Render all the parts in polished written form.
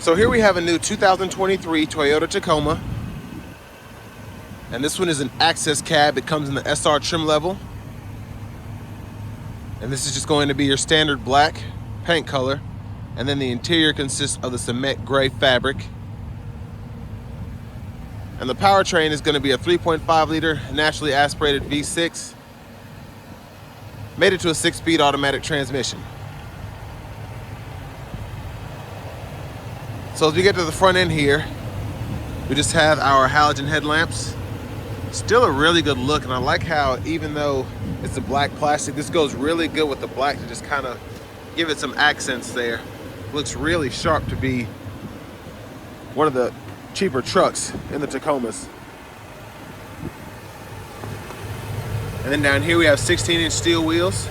So here we have a new 2023 Toyota Tacoma. And this one is an access cab. It comes in the SR trim level. And this is just going to be your standard black paint color. And then the interior consists of the cement gray fabric. And the powertrain is going to be a 3.5 liter naturally aspirated V6. Made it to a 6-speed automatic transmission. So as we get to the front end here, we just have our halogen headlamps. Still a really good look, and I like how even though it's a black plastic, this goes really good with the black to just kind of give it some accents there. Looks really sharp to be one of the cheaper trucks in the Tacomas. And then down here we have 16-inch steel wheels.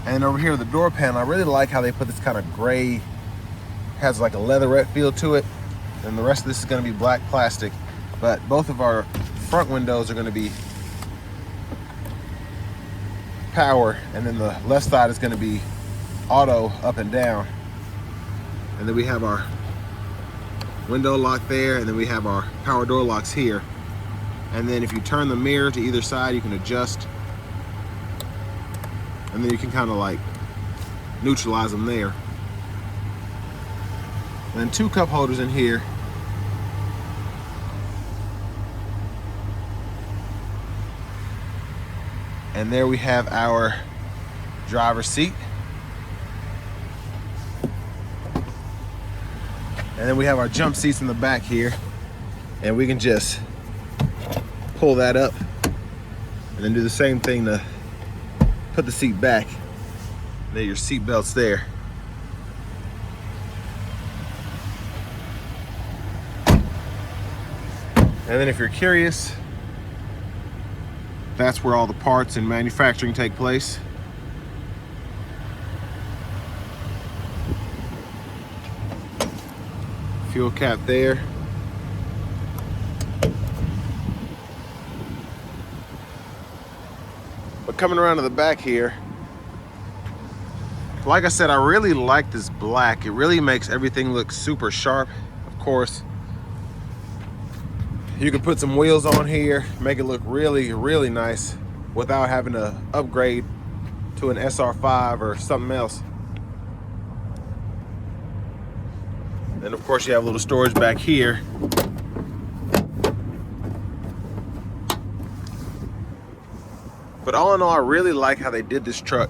And over here, the door panel, I really like how they put this kind of gray, has like a leatherette feel to it. And the rest of this is going to be black plastic. But both of our front windows are going to be power, and then the left side is going to be auto up and down. And then we have our window lock there, and then we have our power door locks here. And then if you turn the mirror to either side, you can adjust. And then you can kind of like neutralize them there. And then 2 cup holders in here. And there we have our driver's seat. And then we have our jump seats in the back here. And we can just pull that up and then do the same thing to put the seat back. And then your seat belt's there. And then if you're curious, that's where all the parts and manufacturing take place. Fuel cap there. But coming around to the back here, like I said, I really like this black. It really makes everything look super sharp. Of course, you can put some wheels on here, make it look really, really nice without having to upgrade to an SR5 or something else. And of course you have a little storage back here. But all in all, I really like how they did this truck,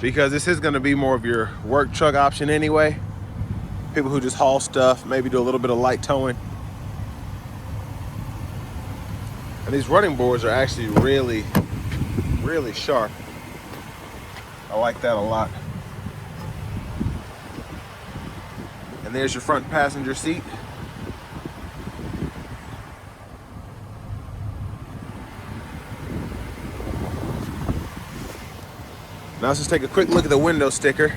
because this is gonna be more of your work truck option anyway. People who just haul stuff, maybe do a little bit of light towing. And these running boards are actually really, really sharp. I like that a lot. And there's your front passenger seat. Now let's just take a quick look at the window sticker.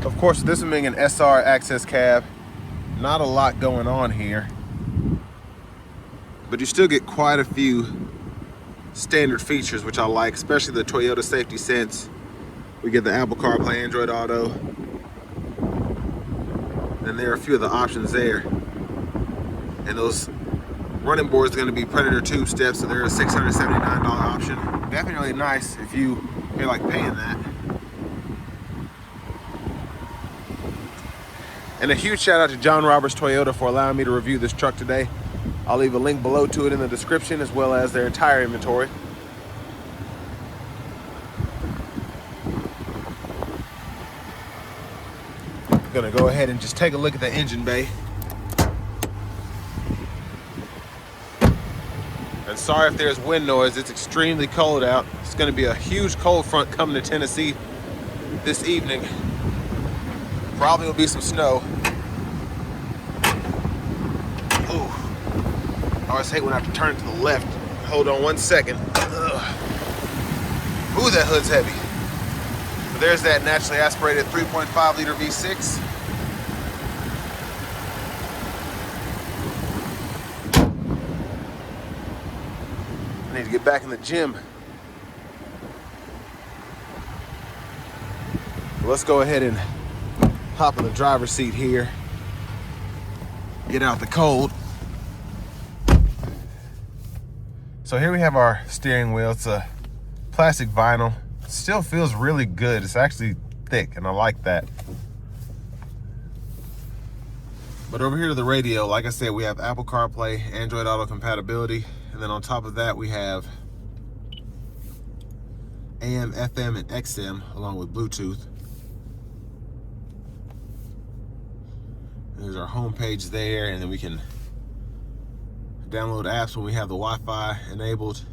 Of course, this one being an SR access cab, not a lot going on here. But you still get quite a few standard features, which I like, especially the Toyota Safety Sense. We get the Apple CarPlay, Android Auto. And there are a few of the options there. And those running boards are going to be Predator tube steps, so they're a $679 option. Definitely nice if you feel like paying that. And a huge shout out to John Roberts Toyota for allowing me to review this truck today. I'll leave a link below to it in the description, as well as their entire inventory. I'm gonna go ahead and just take a look at the engine bay. And sorry if there's wind noise, it's extremely cold out. It's gonna be a huge cold front coming to Tennessee this evening. Probably will be some snow. Ooh. I always hate when I have to turn to the left. Hold on 1 second. Ugh. Ooh, that hood's heavy. But there's that naturally aspirated 3.5 liter V6. I need to get back in the gym. Let's go ahead and hop in the driver's seat here. Get out the cold. So here we have our steering wheel. It's a plastic vinyl. It still feels really good. It's actually thick and I like that. But over here to the radio, like I said, we have Apple CarPlay, Android Auto compatibility. And then on top of that, we have AM, FM, and XM along with Bluetooth. There's our home page there, and then we can download apps when we have the Wi-Fi enabled.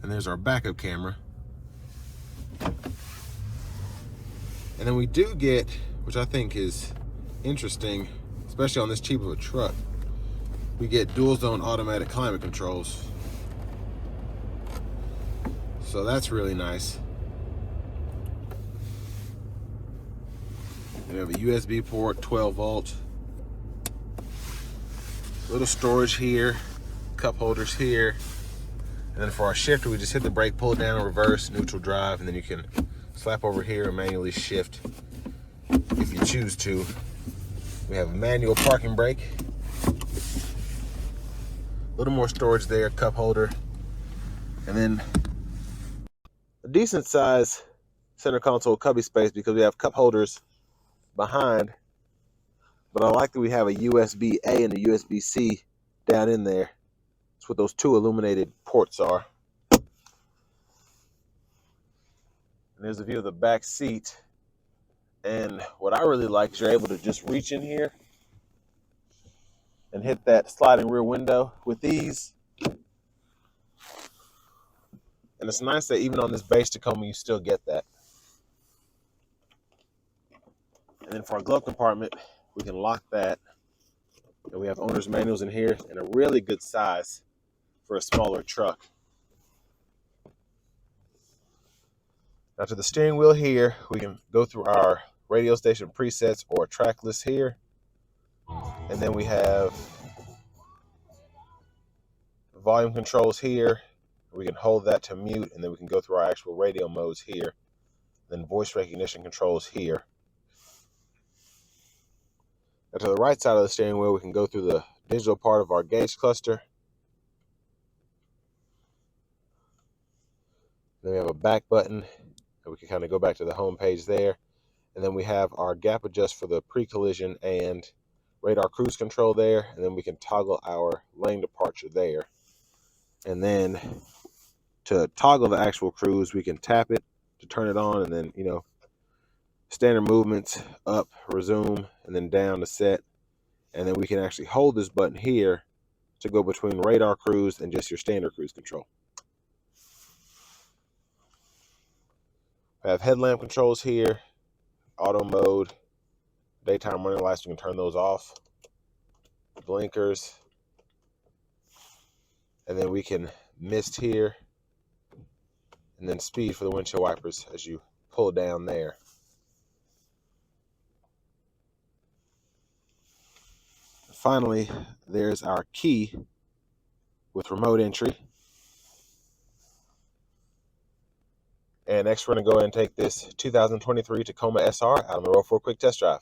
And there's our backup camera. And then we do get, which I think is interesting, especially on this cheap of a truck, we get dual zone automatic climate controls. So that's really nice. We have a USB port, 12 volt. Little storage here, cup holders here. And then for our shifter, we just hit the brake, pull it down, reverse, neutral drive, and then you can slap over here and manually shift if you choose to. We have a manual parking brake. A little more storage there, cup holder. And then a decent size center console cubby space because we have cup holders behind, but I like that we have a USB-A and a USB-C down in there. That's what those two illuminated ports are. And there's a view of the back seat. And what I really like is you're able to just reach in here and hit that sliding rear window with ease. And it's nice that even on this base Tacoma, you still get that. And then for our glove compartment, we can lock that. And we have owner's manuals in here and a really good size for a smaller truck. Now to the steering wheel here, we can go through our radio station presets or track list here. And then we have volume controls here. We can hold that to mute, and then we can go through our actual radio modes here. Then voice recognition controls here. Now to the right side of the steering wheel, we can go through the digital part of our gauge cluster. Then we have a back button, and we can kind of go back to the home page there. And then we have our gap adjust for the pre-collision and radar cruise control there. And then we can toggle our lane departure there. And then to toggle the actual cruise, we can tap it to turn it on, and then, standard movements, up, resume, and then down to set. And then we can actually hold this button here to go between radar cruise and just your standard cruise control. We have headlamp controls here, auto mode, daytime running lights, you can turn those off, blinkers, and then we can mist here, and then speed for the windshield wipers as you pull down there. Finally, there's our key with remote entry. And next, we're going to go ahead and take this 2023 Tacoma SR out on the road for a quick test drive.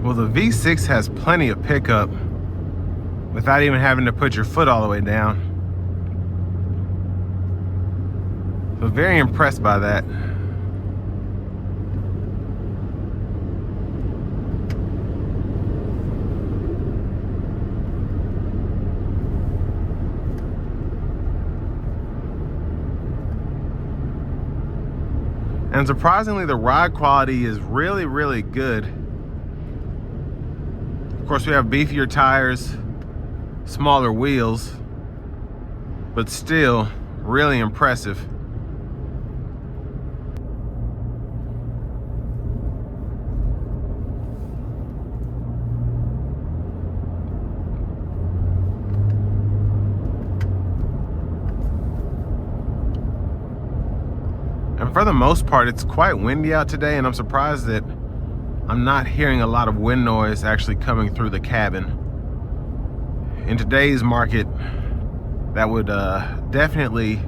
Well, the V6 has plenty of pickup without even having to put your foot all the way down. So very impressed by that. And surprisingly, the ride quality is really, really good. Of course, we have beefier tires, smaller wheels, but still really impressive. And for the most part, it's quite windy out today, and I'm surprised that I'm not hearing a lot of wind noise actually coming through the cabin. In today's market, that would definitely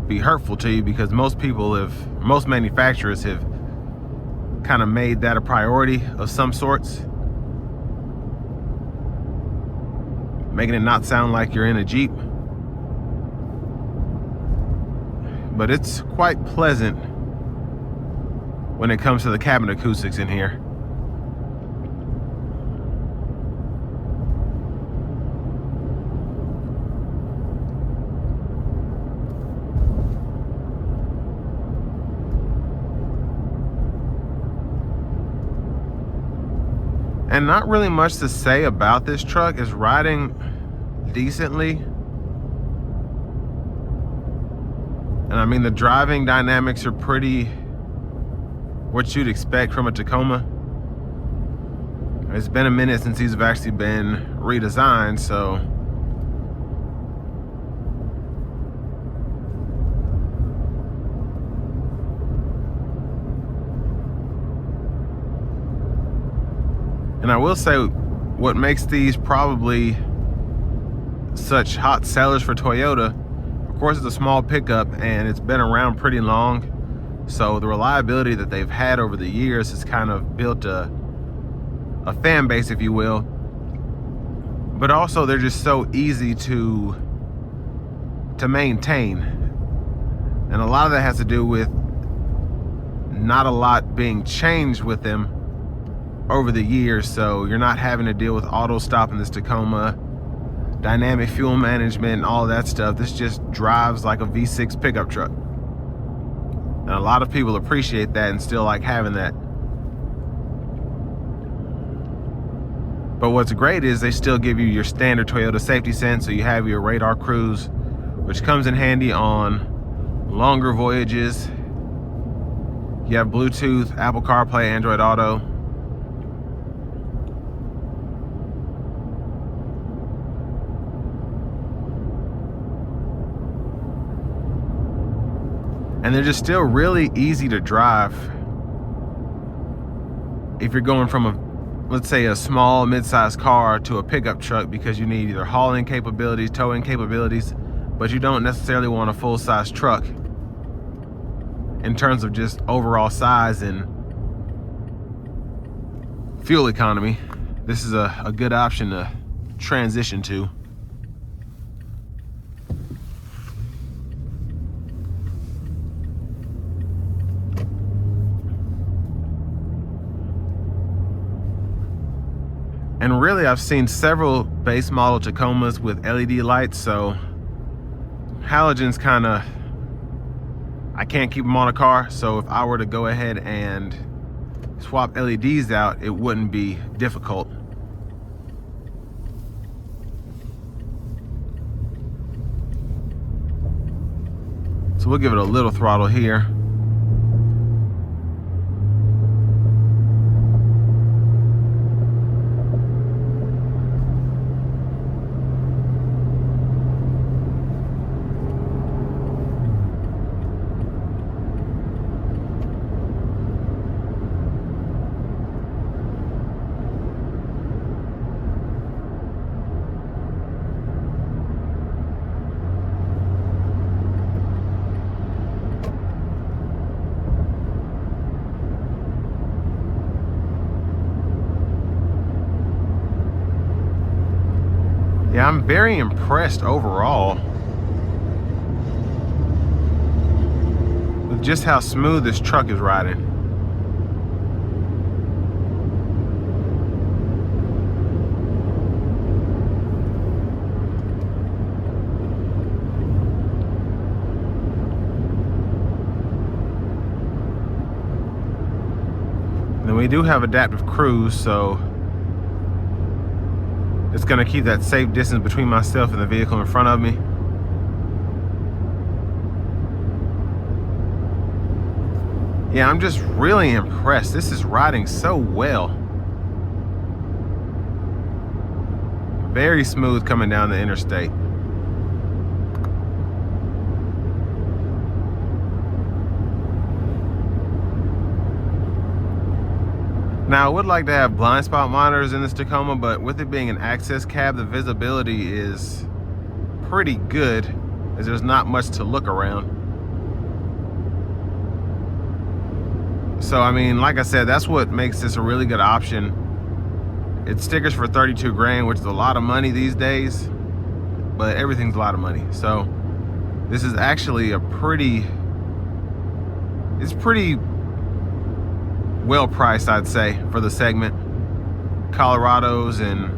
be hurtful to you, because most manufacturers have kind of made that a priority of some sorts, making it not sound like you're in a Jeep. But it's quite pleasant when it comes to the cabin acoustics in here. And not really much to say about this truck. It's riding decently. And I mean, the driving dynamics are pretty what you'd expect from a Tacoma. It's been a minute since these have actually been redesigned, so and I will say, what makes these probably such hot sellers for Toyota, of course, it's a small pickup and it's been around pretty long. So the reliability that they've had over the years has kind of built a fan base, if you will. But also, they're just so easy to maintain. And a lot of that has to do with not a lot being changed with them over the years. So you're not having to deal with auto stop in this Tacoma, dynamic fuel management, and all that stuff. This just drives like a V6 pickup truck. And a lot of people appreciate that and still like having that. But what's great is they still give you your standard Toyota safety sense. So you have your radar cruise, which comes in handy on longer voyages. You have Bluetooth, Apple CarPlay, Android Auto. And they're just still really easy to drive. If you're going from let's say a small mid-sized car to a pickup truck, because you need either hauling capabilities, towing capabilities, but you don't necessarily want a full-size truck in terms of just overall size and fuel economy. This is a good option to transition to. And really, I've seen several base model Tacomas with LED lights, so halogens kind of, I can't keep them on a car. So if I were to go ahead and swap LEDs out, it wouldn't be difficult. So we'll give it a little throttle here. Yeah, I'm very impressed overall with just how smooth this truck is riding. And we do have adaptive cruise, so it's going to keep that safe distance between myself and the vehicle in front of me. Yeah, I'm just really impressed. This is riding so well. Very smooth coming down the interstate. Now, I would like to have blind spot monitors in this Tacoma, but with it being an access cab, the visibility is pretty good, as there's not much to look around. So, I mean, like I said, that's what makes this a really good option. It's stickers for 32 grand, which is a lot of money these days, but everything's a lot of money. So, this is actually a it's pretty well priced, I'd say, for the segment. Colorados and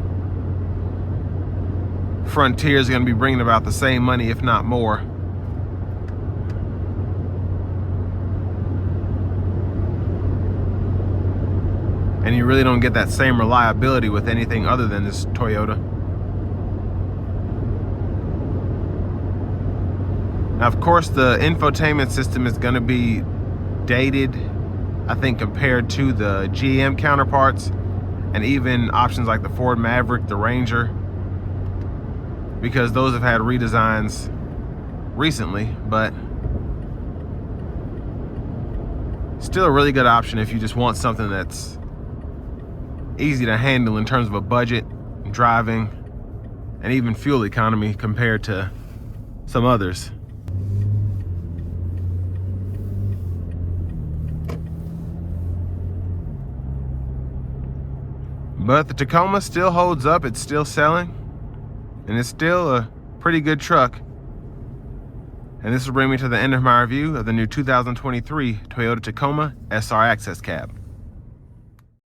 Frontiers are going to be bringing about the same money, if not more. And you really don't get that same reliability with anything other than this Toyota. Now, of course, the infotainment system is going to be dated, I think, compared to the GM counterparts, and even options like the Ford Maverick, the Ranger, because those have had redesigns recently. But still a really good option if you just want something that's easy to handle in terms of a budget, driving, and even fuel economy compared to some others. But the Tacoma still holds up. It's still selling, and it's still a pretty good truck. And this will bring me to the end of my review of the new 2023 Toyota Tacoma SR Access Cab.